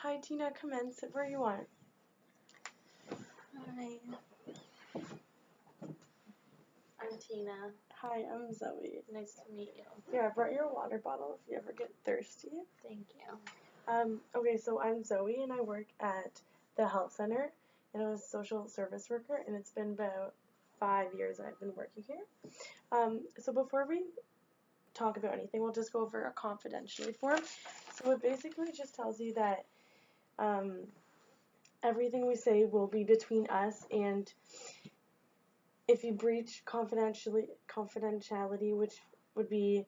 Hi, Tina, come in, sit where you want. Hi. I'm Tina. Hi, I'm Zoe. Nice to meet you. Yeah, I brought your water bottle if you ever get thirsty. Thank you. Okay, so I'm Zoe and I work at the health center and I'm a social service worker and it's been about 5 years I've been working here. So before we talk about anything, we'll just go over a confidentiality form. So it basically just tells you that everything we say will be between us, and if you breach confidentiality, which would be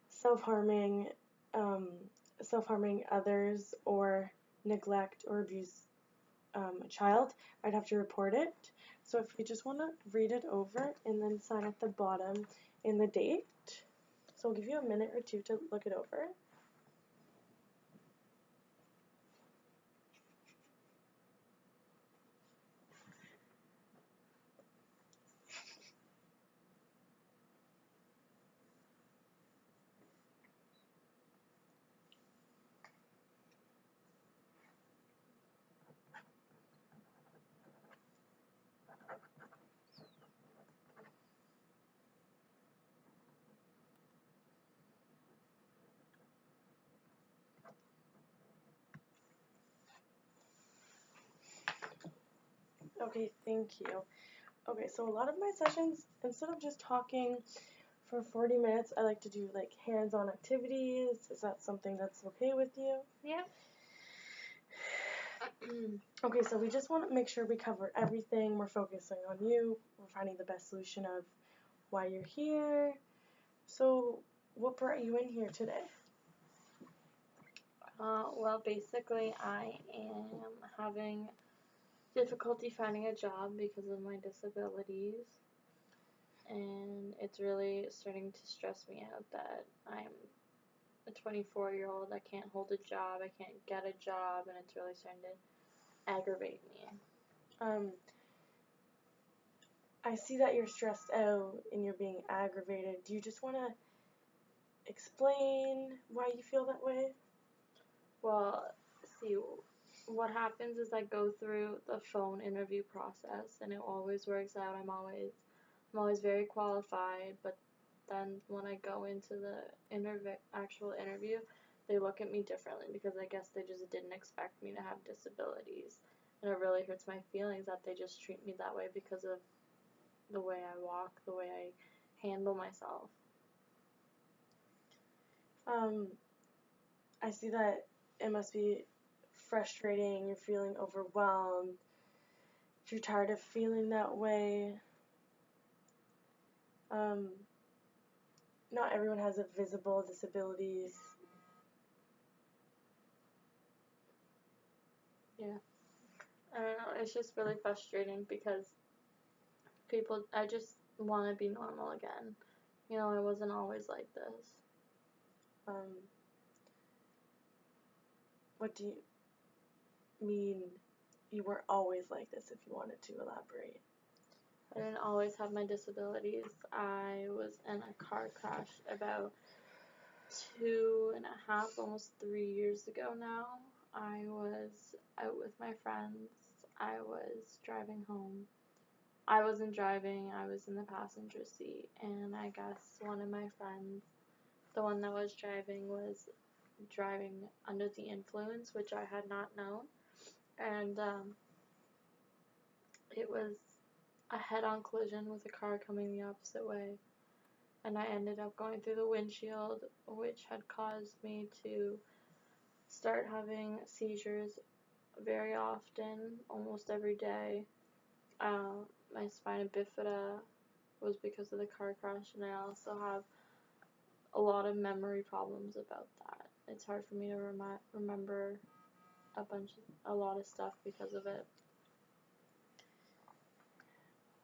self-harming, self-harming others, or neglect or abuse a child, I'd have to report it. So if you just want to read it over and then sign at the bottom in the date. So I'll give you a minute or two to look it over. Okay, thank you. Okay, so a lot of my sessions, instead of just talking for 40 minutes, I like to do like hands-on activities. Is that something that's okay with you? Yeah. Okay, so we just want to make sure we cover everything. We're focusing on you. We're finding the best solution of why you're here. So, what brought you in here today? Well, basically, I am having difficulty finding a job because of my disabilities, and it's really starting to stress me out that I'm a 24-year-old. I can't hold a job, I can't get a job, and it's really starting to aggravate me. I see that you're stressed out and you're being aggravated. Do you just want to explain why you feel that way? Well, see, what happens is I go through the phone interview process, and it always works out. I'm always very qualified, but then when I go into the actual interview, they look at me differently because I guess they just didn't expect me to have disabilities. And it really hurts my feelings that they just treat me that way because of the way I walk, the way I handle myself. I see that it must be frustrating. You're feeling overwhelmed. If you're tired of feeling that way, not everyone has a visible disabilities. Yeah. I don't know, it's just really frustrating because I just want to be normal again. You know, I wasn't always like this. What do you mean you weren't always like this, if you wanted to elaborate? I didn't always have my disabilities. I was in a car crash about 2.5, almost 3 years ago now. I was out with my friends. I was driving home. I wasn't driving, I was in the passenger seat, and I guess one of my friends, the one that was driving under the influence, which I had not known, and it was a head-on collision with a car coming the opposite way, and I ended up going through the windshield, which had caused me to start having seizures very often, almost every day. My spina bifida was because of the car crash, and I also have a lot of memory problems about that. It's hard for me to remember a lot of stuff because of it.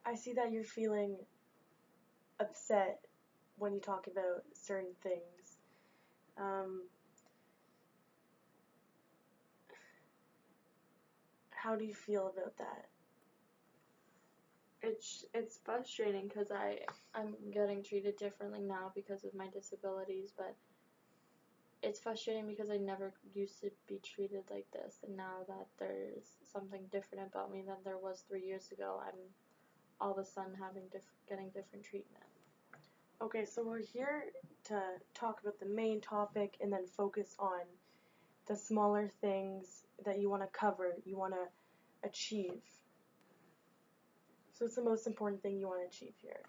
I see that you're feeling upset when you talk about certain things. How do you feel about that? It's frustrating because I'm getting treated differently now because of my disabilities, but it's frustrating because I never used to be treated like this, and now that there's something different about me than there was 3 years ago, I'm all of a sudden getting different treatment. Okay, so we're here to talk about the main topic and then focus on the smaller things that you want to cover, you want to achieve. So what's the most important thing you want to achieve here?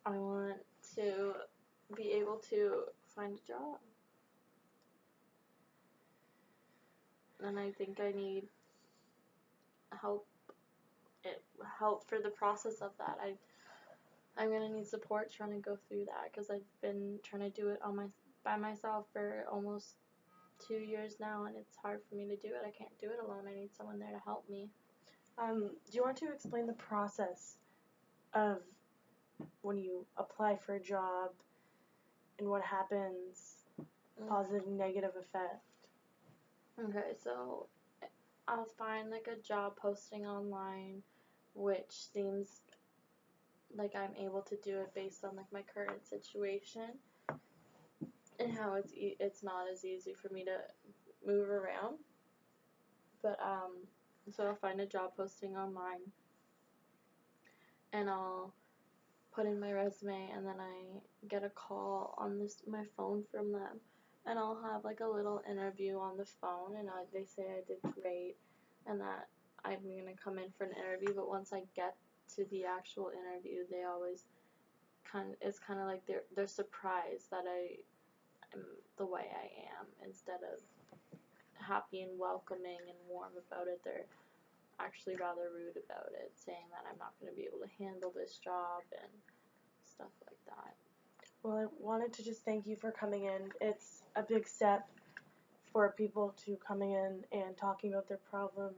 I want to be able to find a job. And I think I need help for the process of that. I'm gonna need support trying to go through that because I've been trying to do it by myself for almost 2 years now, and it's hard for me to do it. I can't do it alone. I need someone there to help me. Do you want to explain the process of when you apply for a job and what happens, positive and negative effect? Okay, so I'll find like a job posting online which seems like I'm able to do it based on like my current situation and how it's not as easy for me to move around. But so I'll find a job posting online and I'll put in my resume, and then I get a call on my phone from them, and I'll have like a little interview on the phone, and they say I did great and that I'm gonna come in for an interview. But once I get to the actual interview, they always it's kind of like they're surprised that I am the way I am. Instead of happy and welcoming and warm about it, they're actually rather rude about it, saying that I'm not going to be able to handle this job and stuff like that. Well, I wanted to just thank you for coming in. It's a big step for people to coming in and talking about their problems.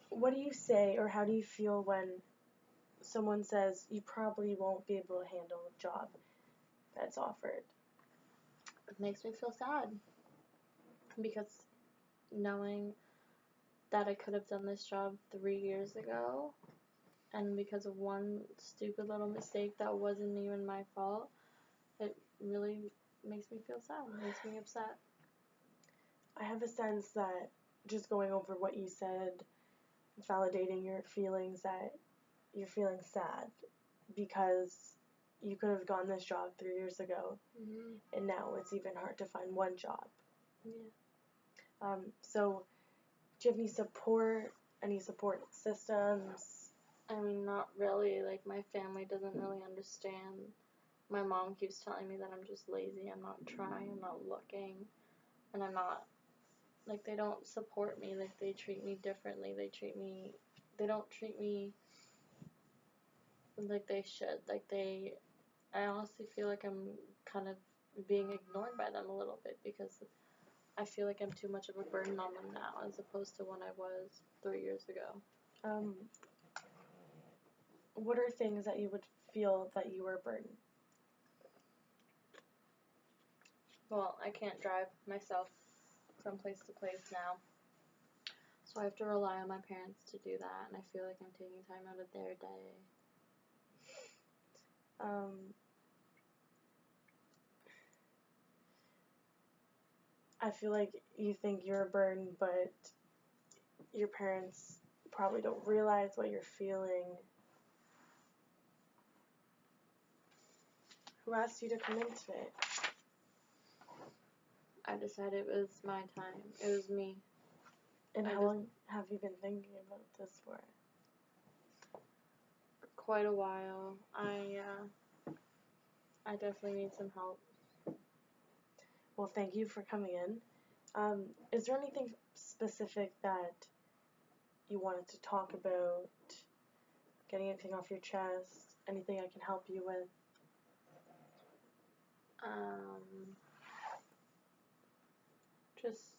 What do you say, or how do you feel when someone says you probably won't be able to handle a job that's offered? It makes me feel sad because knowing that I could have done this job 3 years ago, and because of one stupid little mistake that wasn't even my fault, it really makes me feel sad. It makes me upset. I have a sense that just going over what you said, validating your feelings, that you're feeling sad because you could have gotten this job 3 years ago, and now it's even hard to find one job. Yeah. So do you have any support systems? I mean, not really. Like, my family doesn't really understand. My mom keeps telling me that I'm just lazy, I'm not trying, I'm not looking, and I'm not, like, they don't support me. Like, they treat me differently. They don't treat me like they should. I honestly feel like I'm kind of being ignored by them a little bit because I feel like I'm too much of a burden on them now as opposed to when I was 3 years ago. What are things that you would feel that you were a burden? Well, I can't drive myself from place to place now, so I have to rely on my parents to do that, and I feel like I'm taking time out of their day. I feel like you think you're a burden, but your parents probably don't realize what you're feeling. Who asked you to come in today? I decided it was my time. It was me. And how long have you been thinking about this for? Quite a while. I definitely need some help. Well, thank you for coming in. Is there anything specific that you wanted to talk about? Getting anything off your chest? Anything I can help you with? Just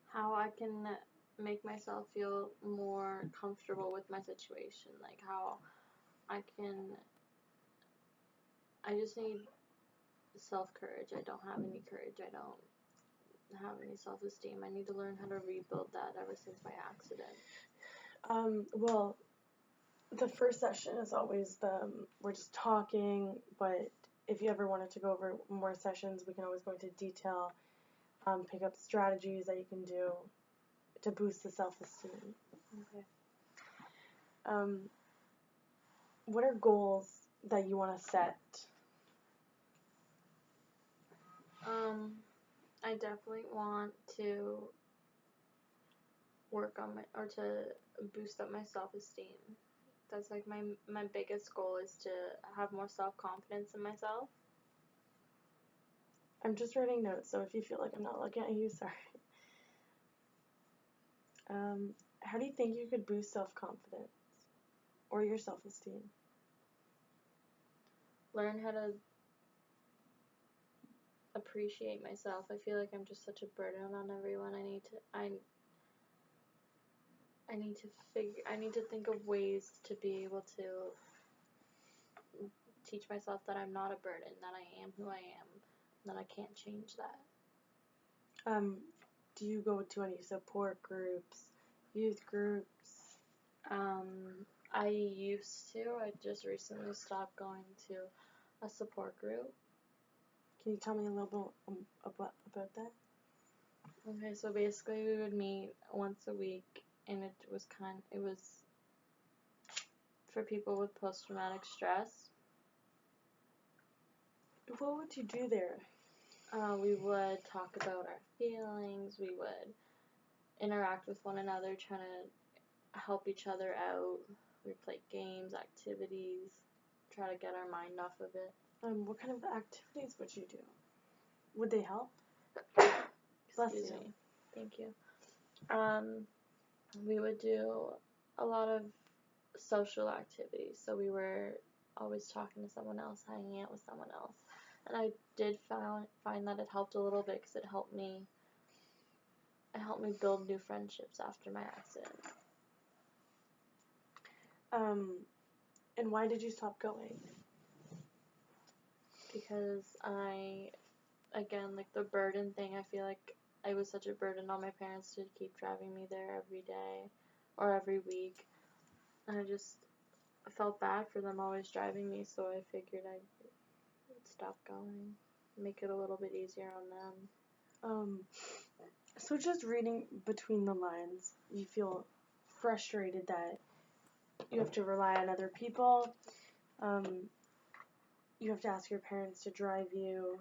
how I can make myself feel more comfortable with my situation. Like how I just need self-courage. I don't have any courage. I don't have any self-esteem. I need to learn how to rebuild that ever since my accident. Well, the first session is always we're just talking, but if you ever wanted to go over more sessions, we can always go into detail, pick up strategies that you can do to boost the self-esteem. Okay. What are goals that you want to set? I definitely want to work on to boost up my self-esteem. That's like my biggest goal is to have more self-confidence in myself. I'm just writing notes, so if you feel like I'm not looking at you, sorry. How do you think you could boost self-confidence or your self-esteem? Learn how to appreciate myself. I feel like I'm just such a burden on everyone. I need to think of ways to be able to teach myself that I'm not a burden, that I am who I am, and that I can't change that. Do you go to any support groups, youth groups? I used to. I just recently stopped going to a support group. Can you tell me a little bit about that? Okay, so basically we would meet once a week, and it was for people with post-traumatic stress. What would you do there? We would talk about our feelings. We would interact with one another, trying to help each other out. We'd play games, activities, try to get our mind off of it. What kind of activities would you do? Would they help? Bless Excuse you. me. Thank you. We would do a lot of social activities. So we were always talking to someone else, hanging out with someone else. And I did find that it helped a little bit because it helped me build new friendships after my accident. And why did you stop going? Because again, like the burden thing, I feel like I was such a burden on my parents to keep driving me there every day or every week. And I just felt bad for them always driving me, so I figured I'd stop going, make it a little bit easier on them. So just reading between the lines, you feel frustrated that you have to rely on other people. You have to ask your parents to drive you.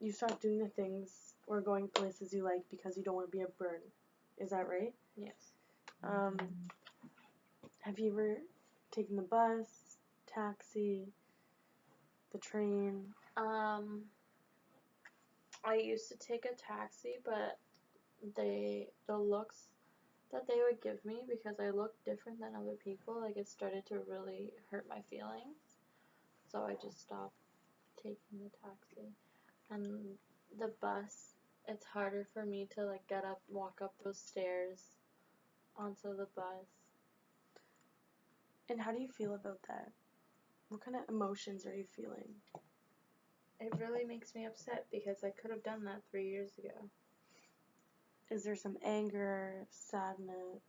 You stop doing the things or going places you like because you don't want to be a burden. Is that right? Yes. Have you ever taken the bus, taxi, the train? I used to take a taxi, but the looks that they would give me, because I looked different than other people, like it started to really hurt my feelings. So I just stopped taking the taxi. And the bus, it's harder for me to like get up, walk up those stairs onto the bus. And how do you feel about that? What kind of emotions are you feeling? It really makes me upset because I could have done that 3 years ago. Is there some anger, sadness?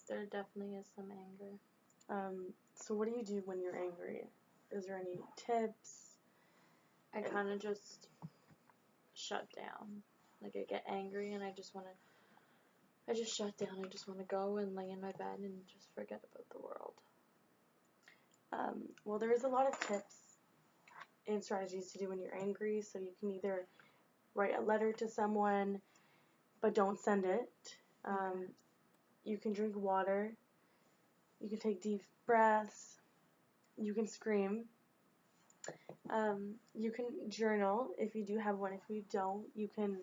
There definitely is some anger. So what do you do when you're angry? Is there any tips? I kind of just shut down. Like I get angry and I just shut down. I just want to go and lay in my bed and just forget about the world. Well, there is a lot of tips and strategies to do when you're angry. So you can either write a letter to someone, but don't send it. You can drink water. You can take deep breaths. You can scream. You can journal if you do have one. If you don't, you can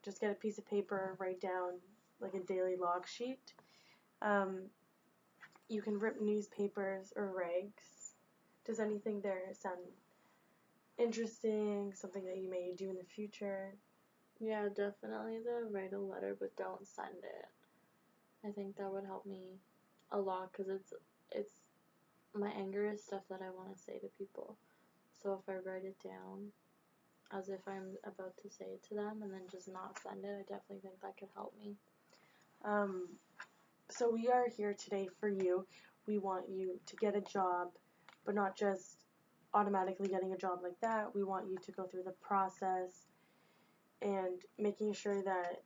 just get a piece of paper, write down like a daily log sheet. You can rip newspapers or rags. Does anything there sound interesting? Something that you may do in the future? Yeah, definitely write a letter, but don't send it. I think that would help me a lot because it's my anger is stuff that I want to say to people. So if I write it down as if I'm about to say it to them and then just not send it, I definitely think that could help me. So we are here today for you. We want you to get a job, but not just automatically getting a job like that. We want you to go through the process and making sure that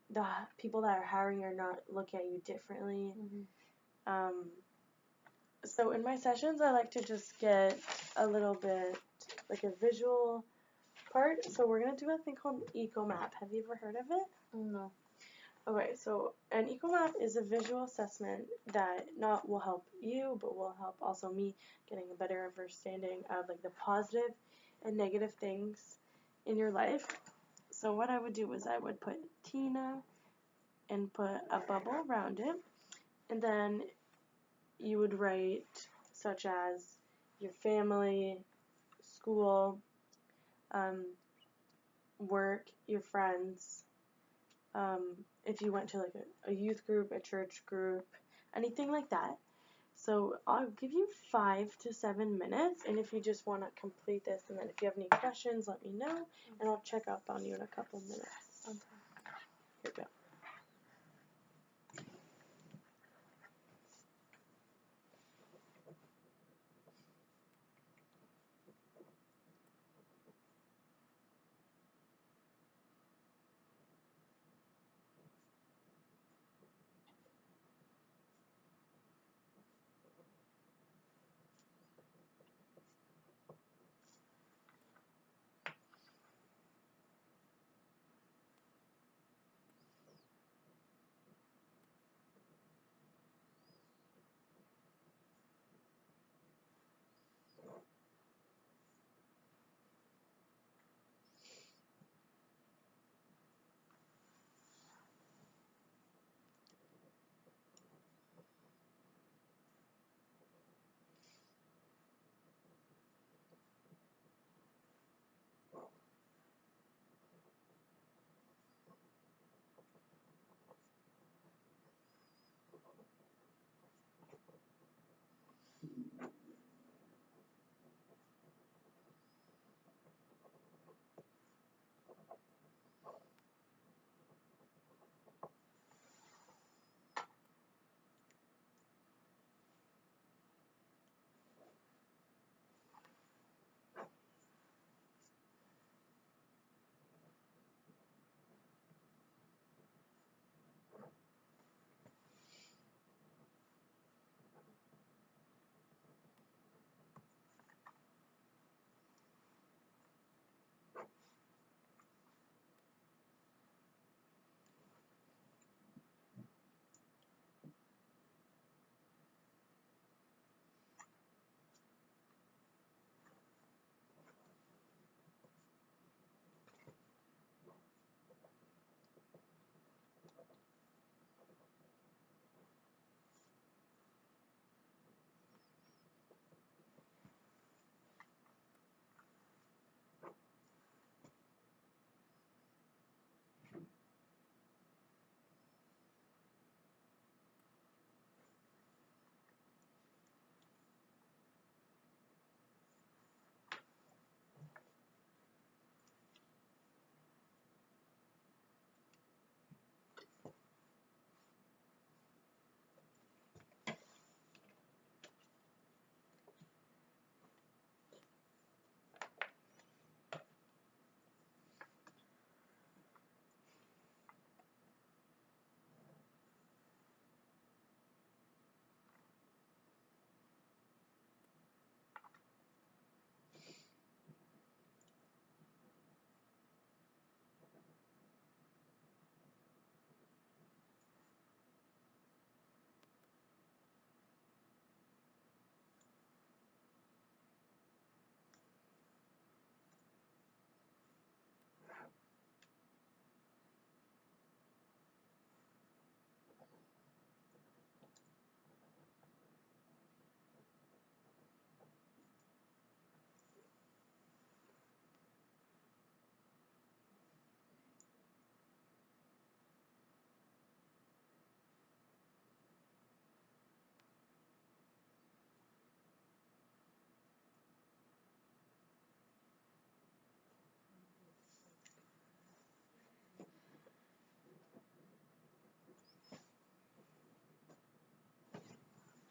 the people that are hiring are not looking at you differently. So in my sessions, I like to just get a little bit like a visual part. So we're going to do a thing called EcoMap. Have you ever heard of it? No. Okay, so an EcoMap is a visual assessment that not will help you, but will help also me getting a better understanding of like the positive and negative things in your life. So what I would do is I would put Tina and put a bubble around it, and then you would write such as your family, school, work, your friends, if you went to like a youth group, a church group, anything like that. So I'll give you 5 to 7 minutes, and if you just want to complete this, and then if you have any questions, let me know, and I'll check up on you in a couple minutes. Okay. Here we go.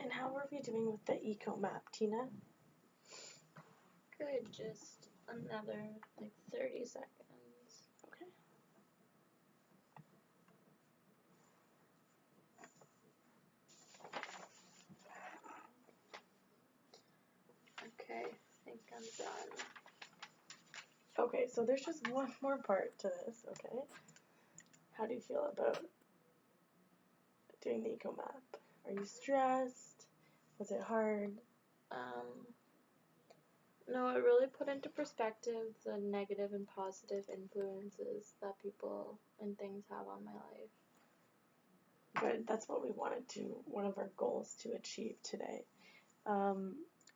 And how are we doing with the EcoMap, Tina? just another like 30 seconds. Okay. Okay, I think I'm done. Okay, so there's just one more part to this, okay? How do you feel about doing the eco map? Are you stressed? Was it hard? No, it really put into perspective the negative and positive influences that people and things have on my life. Good, that's what we wanted to, one of our goals to achieve today.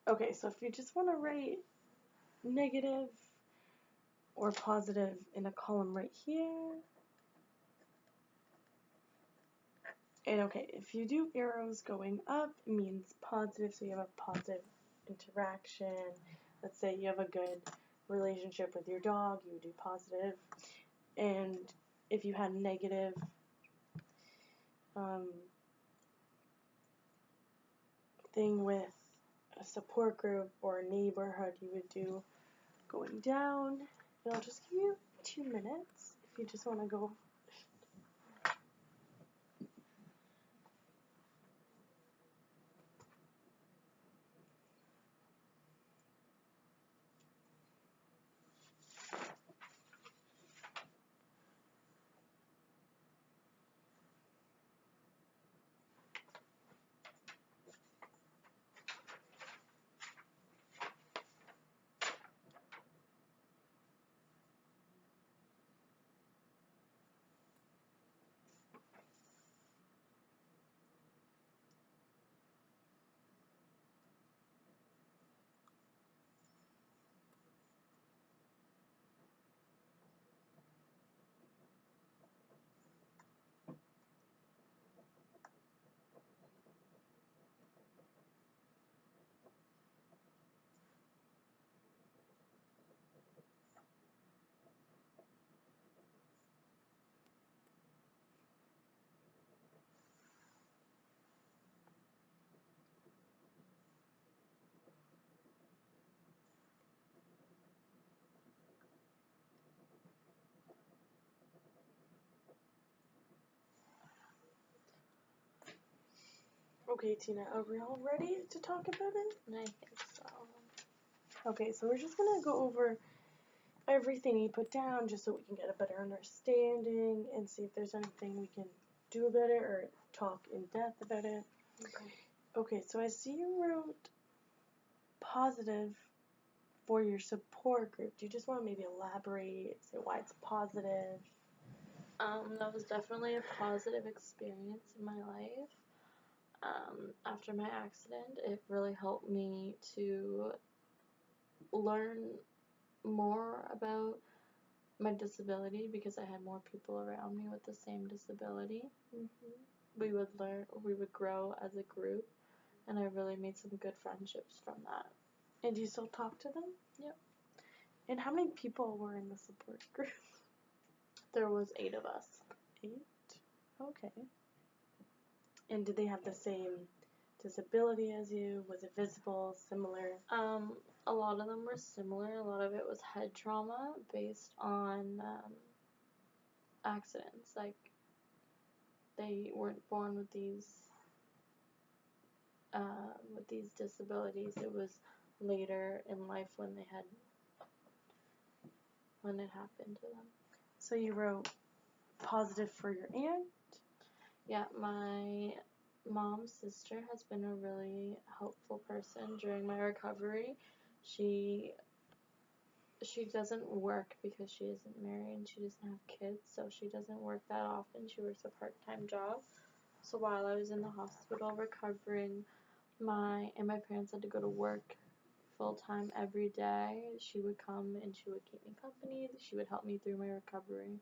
Okay, so if you just want to write negative or positive in a column right here. And okay, if you do arrows going up, it means positive, so you have a positive interaction. Let's say you have a good relationship with your dog, you would do positive. And if you had negative, thing with a support group or a neighborhood, you would do going down. And I'll just give you 2 minutes if you just want to go. Okay, Tina, are we all ready to talk about it? I think so. Okay, so we're just gonna go over everything you put down just so we can get a better understanding and see if there's anything we can do about it or talk in depth about it. Okay. Okay, so I see you wrote positive for your support group. Do you just want to maybe elaborate, say why it's positive? That was definitely a positive experience in my life. After my accident, it really helped me to learn more about my disability because I had more people around me with the same disability. We would grow as a group, and I really made some good friendships from that. And do you still talk to them? Yep. And how many people were in the support group? There was 8 of us. 8? Okay. And did they have the same disability as you? Was it visible, similar? A lot of them were similar. A lot of it was head trauma based on accidents. Like, they weren't born with these disabilities. It was later in life when it happened to them. So you wrote positive for your aunt? Yeah, my mom's sister has been a really helpful person during my recovery. She doesn't work because she isn't married and she doesn't have kids, so she doesn't work that often. She works a part-time job. So while I was in the hospital recovering, my parents had to go to work full-time every day. She would come and she would keep me company. She would help me through my recovery.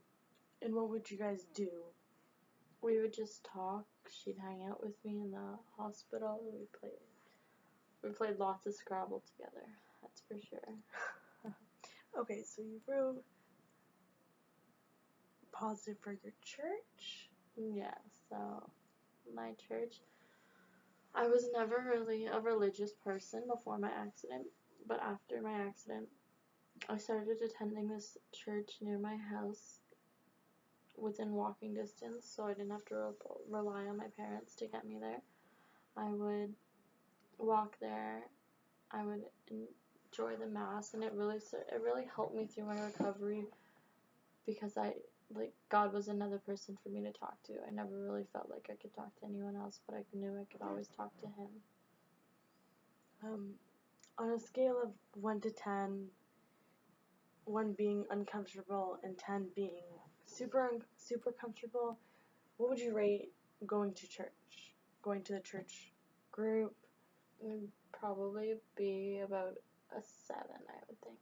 And what would you guys do? We would just talk. She'd hang out with me in the hospital. We played lots of Scrabble together. That's for sure. Okay, so you wrote positive for your church? Yeah, so my church, I was never really a religious person before my accident, But after my accident, I started attending this church near my house within walking distance, so I didn't have to rely on my parents to get me there. I would walk there. I would enjoy the mass, and it really helped me through my recovery because God was another person for me to talk to. I never really felt like I could talk to anyone else, but I knew I could always talk to him. On a scale of 1 to 10, 1 being uncomfortable and 10 being super comfortable, what would you rate going to church? Going to the church group? It'd probably be about a 7, I would think.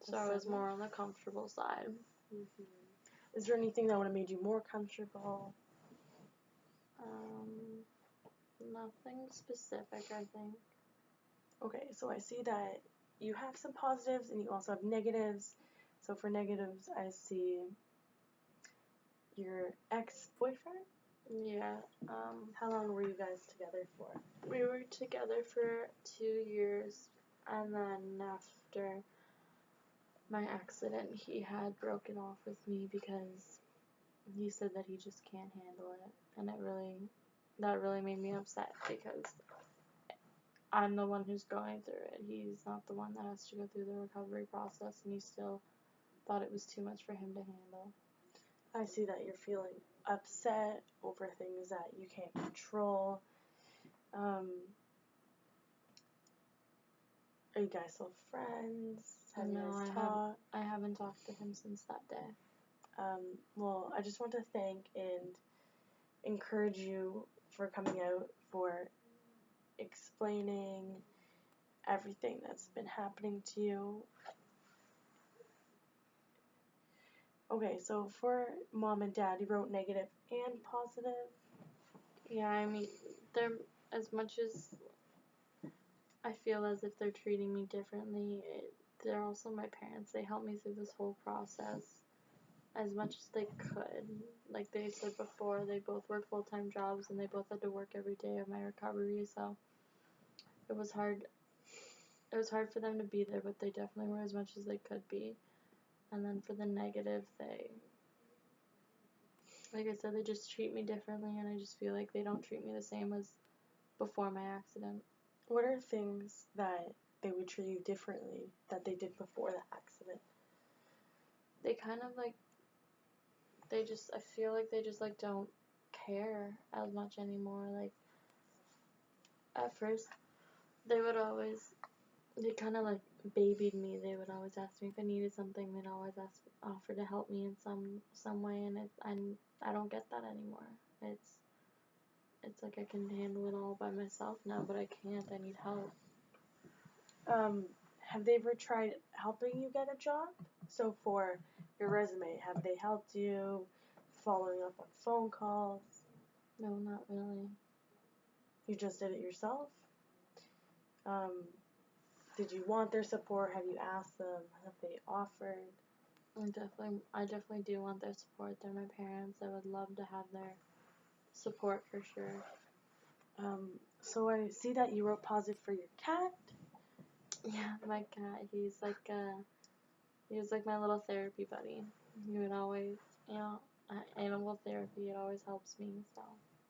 So I was more on the comfortable side. Mm-hmm. Is there anything that would have made you more comfortable? Nothing specific, I think. Okay, so I see that you have some positives and you also have negatives. So for negatives, I see your ex-boyfriend? Yeah. How long were you guys together for? We were together for 2 years, and then after my accident, he had broken off with me because he said that he just can't handle it, and that really made me upset because I'm the one who's going through it. He's not the one that has to go through the recovery process, and he still thought it was too much for him to handle. I see that you're feeling upset over things that you can't control. Are you guys still friends? Have you guys talked? I haven't talked to him since that day. Well, I just want to thank and encourage you for coming out, for explaining everything that's been happening to you. Okay, so for mom and dad, you wrote negative and positive. Yeah, I mean, they're, as much as I feel as if they're treating me differently, they're also my parents. They helped me through this whole process as much as they could. Like they said before, they both work full-time jobs and they both had to work every day of my recovery, so it was hard. It was hard for them to be there, but they definitely were as much as they could be. And then for the negative, like I said, they just treat me differently, and I just feel like they don't treat me the same as before my accident. What are things that they would treat you differently that they did before the accident? They kind of I feel like they just don't care as much anymore. Like, at first, they kind of babied me. They would always ask me if I needed something. They'd always offer to help me in some way, and I don't get that anymore. It's like I can handle it all by myself now, but I can't. I need help. Have they ever tried helping you get a job? So for your resume, have they helped you following up on phone calls? No, not really. You just did it yourself? Did you want their support? Have you asked them? Have they offered? I definitely do want their support. They're my parents. I would love to have their support for sure. So I see that you wrote positive for your cat. Yeah, my cat. He was like my little therapy buddy. He would always, animal therapy. It always helps me. So.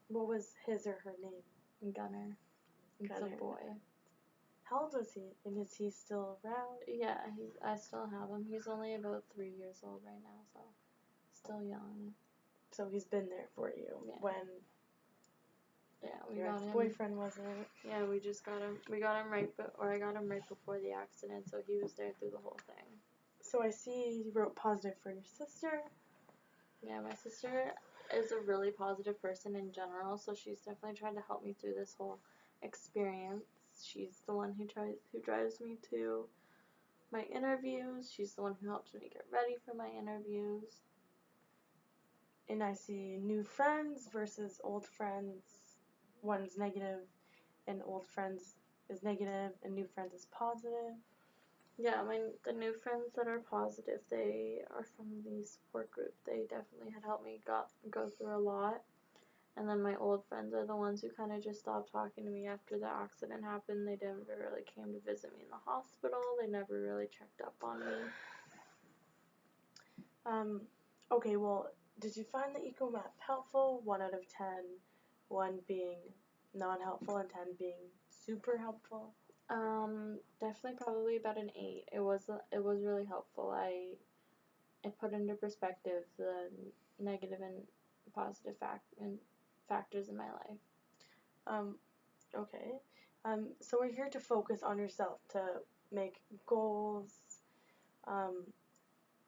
What was his or her name? Gunner. It's Gunner. a boy. How old was he? And is he still around? Yeah, I still have him. He's only about 3 years old right now, so still young. So he's been there for you when your ex-boyfriend wasn't. Yeah, we just got him. We got him I got him right before the accident, so he was there through the whole thing. So I see you wrote positive for your sister. Yeah, my sister is a really positive person in general, so she's definitely tried to help me through this whole experience. She's the one who drives me to my interviews. She's the one who helps me get ready for my interviews. And I see new friends versus old friends. One's negative and old friends is negative and new friends is positive. Yeah, the new friends that are positive, they are from the support group. They definitely had helped me go through a lot. And then my old friends are the ones who kind of just stopped talking to me after the accident happened. They never really came to visit me in the hospital. They never really checked up on me. Okay, well, did you find the eco map helpful? 1 out of 10, 1 being non-helpful and 10 being super helpful? Definitely probably about an 8. It was really helpful. It put into perspective the negative and positive factors in my life. Okay. So we're here to focus on yourself, to make goals.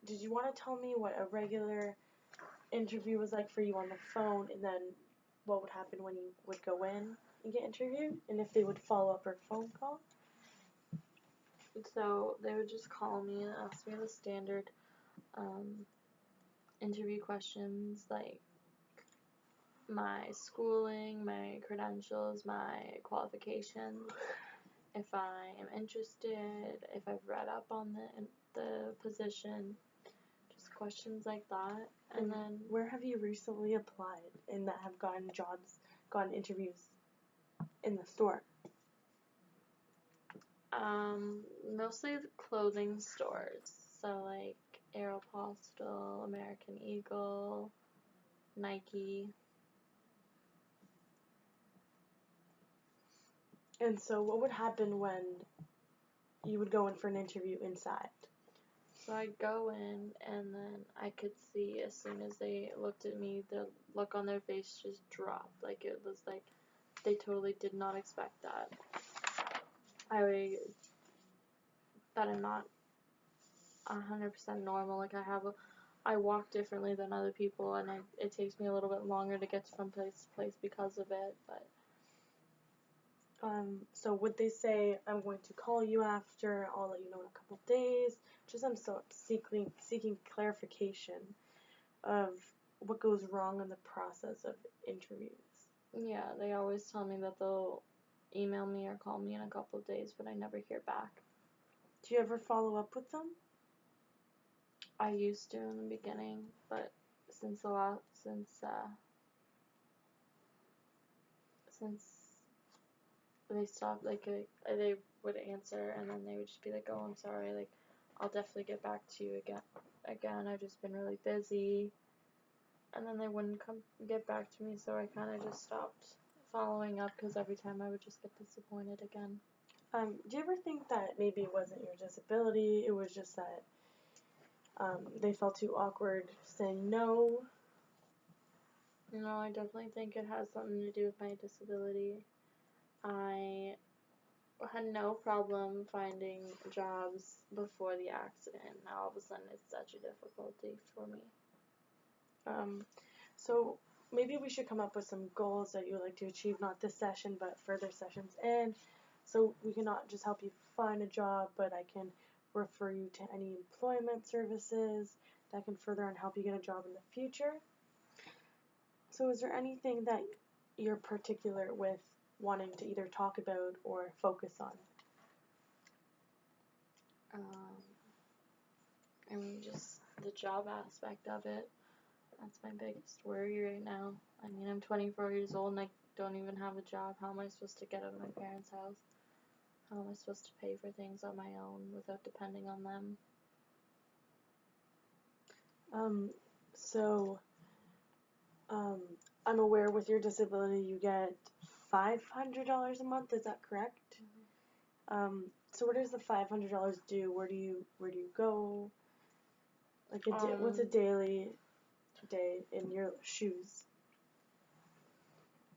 Did you want to tell me what a regular interview was like for you on the phone, and then what would happen when you would go in and get interviewed, and if they would follow up or phone call? So they would just call me and ask me the standard interview questions like my schooling, my credentials, my qualifications, if I am interested, if I've read up on the position, just questions like that. And then where have you recently applied and that have gotten jobs, gotten interviews in the store? Mostly clothing stores. So like Aeropostale, American Eagle, Nike. And so what would happen when you would go in for an interview inside? So I'd go in and then I could see as soon as they looked at me, the look on their face just dropped. Like it was like they totally did not expect that. That I'm not 100% normal. Like I walk differently than other people, and it takes me a little bit longer to get from place to place because of it. But so would they say, I'm going to call you after, I'll let you know in a couple days? Just I'm so seeking clarification of what goes wrong in the process of interviews. yeah, they always tell me that they'll email me or call me in a couple of days, but I never hear back. Do you ever follow up with them? I used to in the beginning, but since they stopped, like they would answer and then they would just be like, "Oh, I'm sorry, like I'll definitely get back to you again. I've just been really busy." And then they wouldn't get back to me, so I kind of just stopped following up because every time I would just get disappointed again. Do you ever think that maybe it wasn't your disability, it was just that they felt too awkward saying no? No, I definitely think it has something to do with my disability. I had no problem finding jobs before the accident. Now all of a sudden it's such a difficulty for me. So maybe we should come up with some goals that you would like to achieve, not this session, but further sessions. And so we can not just help you find a job, but I can refer you to any employment services that can further and help you get a job in the future. So is there anything that you're particular with wanting to either talk about or focus on? I mean, just the job aspect of it. That's my biggest worry right now. I mean, I'm 24 years old and I don't even have a job. How am I supposed to get out of my parents' house? How am I supposed to pay for things on my own without depending on them? I'm aware with your disability you get $500 a month. Is that correct? Mm-hmm. So where does the $500 do? Where do you go? Like what's a daily day in your shoes?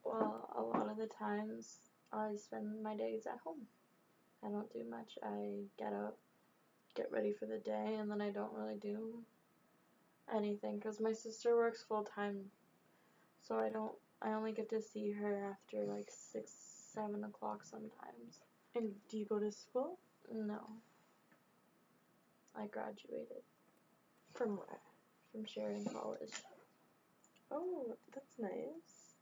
Well, a lot of the times I spend my days at home. I don't do much. I get up, get ready for the day, and then I don't really do anything because my sister works full time, so I only get to see her after like 6, 7 o'clock sometimes. And do you go to school? No. I graduated. From where? From Sheridan College. Oh, that's nice.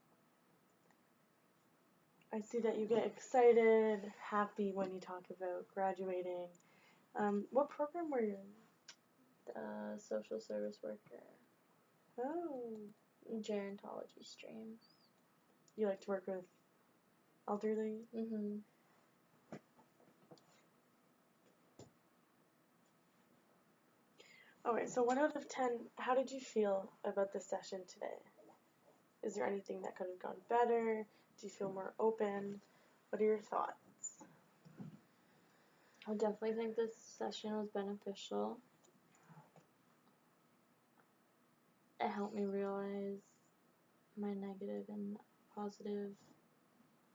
I see that you get excited, happy when you talk about graduating. What program were you in? The social service worker. Oh. Gerontology stream. you like to work with elderly? Mm-hmm. Okay, so 1 out of 10, how did you feel about the session today? Is there anything that could have gone better? Do you feel more open? What are your thoughts? I definitely think this session was beneficial. It helped me realize my negative and positive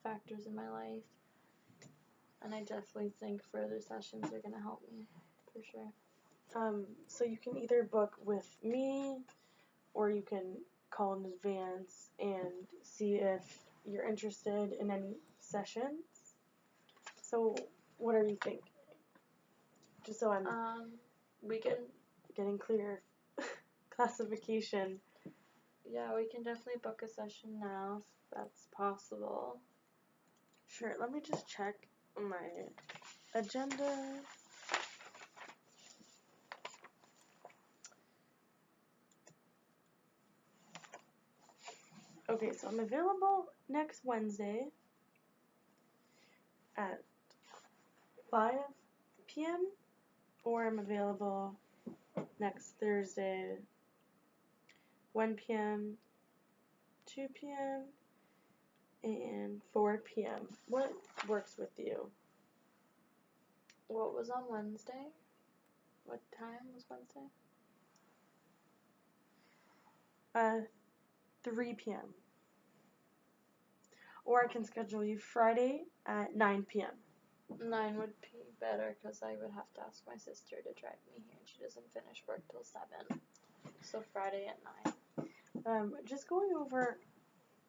factors in my life. And I definitely think further sessions are going to help me, for sure. So you can either book with me, or you can call in advance and see if you're interested in any sessions. So what are you thinking? Just so I'm We can, getting clear classification. yeah, we can definitely book a session now if that's possible. Sure, let me just check my agenda. Okay, so I'm available next Wednesday at 5 p.m. or I'm available next Thursday 1 p.m., 2 p.m., and 4 p.m. What works with you? What was on Wednesday? What time was Wednesday? 3 p.m. Or I can schedule you Friday at 9 p.m. 9 would be better because I would have to ask my sister to drive me here and she doesn't finish work till 7. So Friday at 9. Just going over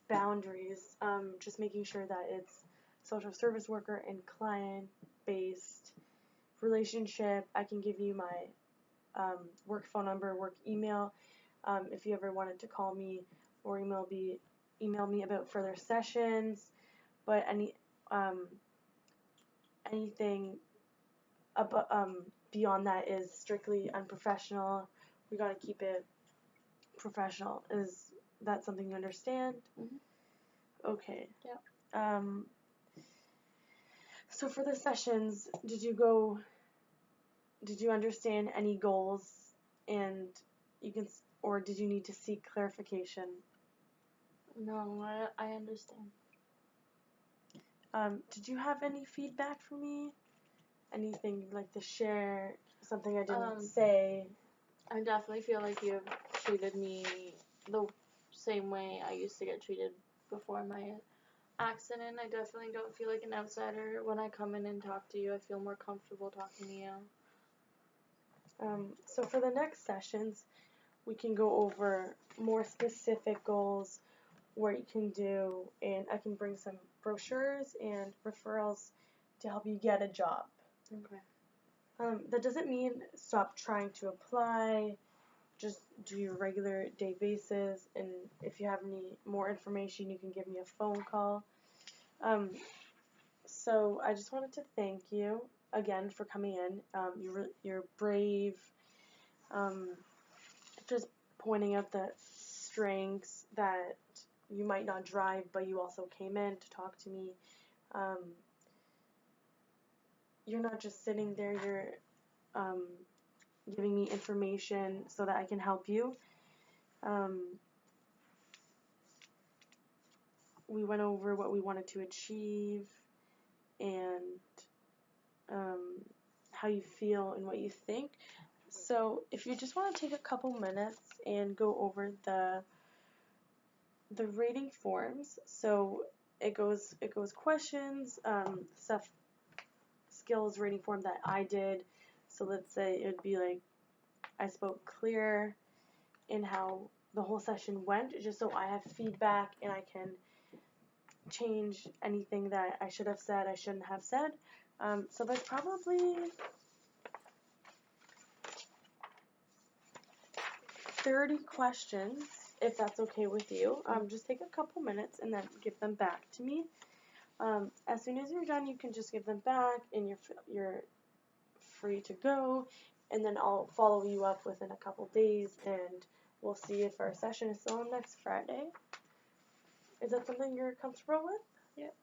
boundaries, just making sure that it's social service worker and client based relationship. I can give you my work phone number, work email, if you ever wanted to call me or email me about further sessions. But anything beyond that is strictly unprofessional. We gotta keep it professional. Is that something you understand? Mm-hmm. Okay. Yeah. So for the sessions, did you understand any goals, and or did you need to seek clarification? No, I understand. Did you have any feedback for me? Anything you'd like to share? Something I didn't say? I definitely feel like you've treated me the same way I used to get treated before my accident. I definitely don't feel like an outsider when I come in and talk to you. I feel more comfortable talking to you. So for the next sessions, we can go over more specific goals, what you can do, and I can bring some brochures and referrals to help you get a job. Okay. That doesn't mean stop trying to apply. Just do your regular day basis, and if you have any more information, you can give me a phone call. So I just wanted to thank you again for coming in. You're brave. Just pointing out the strengths that you might not drive, but you also came in to talk to me. You're not just sitting there. You're giving me information so that I can help you. We went over what we wanted to achieve and how you feel and what you think. So if you just want to take a couple minutes and go over the rating forms, so it goes questions, stuff, skills rating form that I did. So let's say it would be like I spoke clear in how the whole session went, just so I have feedback and I can change anything that I should have said, I shouldn't have said. So there's probably 30 questions, if that's okay with you. Just take a couple minutes and then give them back to me. As soon as you're done, you can just give them back and you're free to go. And then I'll follow you up within a couple days and we'll see if our session is still on next Friday. Is that something you're comfortable with? Yep.